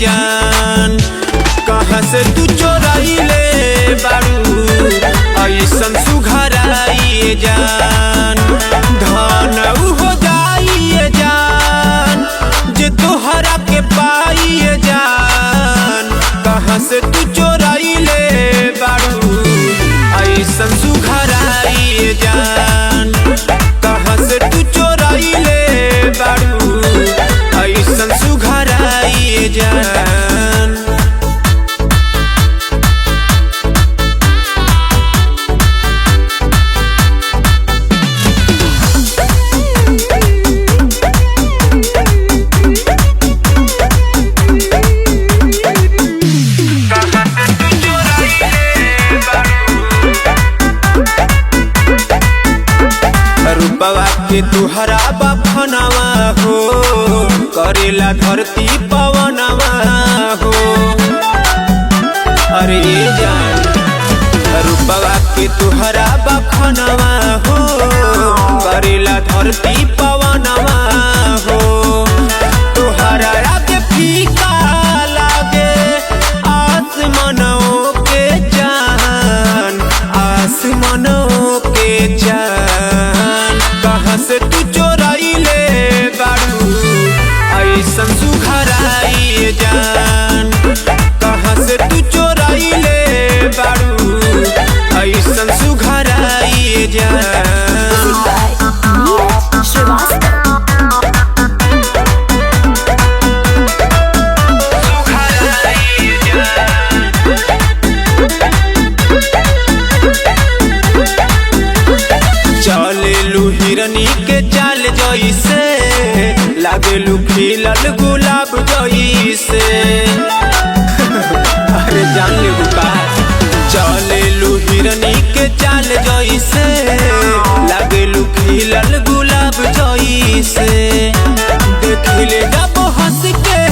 जान। कहाँ से तू चोराइले बारू ऐसन सुघराइए जान। धन हो जाइए जान जे तोहरा के पाइए जान। कहाँ से तू चोराइले बारू ऐसन सुघराइए जान। कहाँ से तू चोराइले बारू ऐसन सुघराइए जान। रूपवा के तुहरा बफनवा हो करेला धरती पवनवा हो। अरे जान रूपवा के तुहरा बफनवा हो करेला धरती पवनवा हो। तुहरा आगे फीका लागे आसमानों के जान। आसमानों के जान। कहाँ से तू चोराइले बारू ऐसन सुघराइए जान। कहाँ से तू चोराइले बारू ऐसन सुघराइए जान। चलेलू हिरनी के चाल जइसे लागेलू खिलल गुलाब जइसे। अरे जान ले बुका चलेलू हिरनी के चाल जइसे लागेलू खिलल गुलाब जइसे। देखिले जब हंस के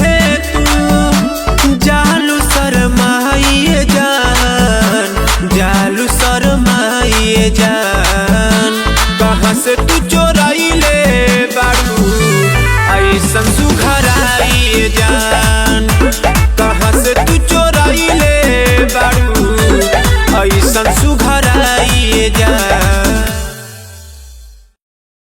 तू जालू शरमाइए जान। जालू शरमाइए जान। कहाँ से तू चोराइले बारू ऐसन सुघराइए जान। कहाँ से तू चोराइले बारू ऐसन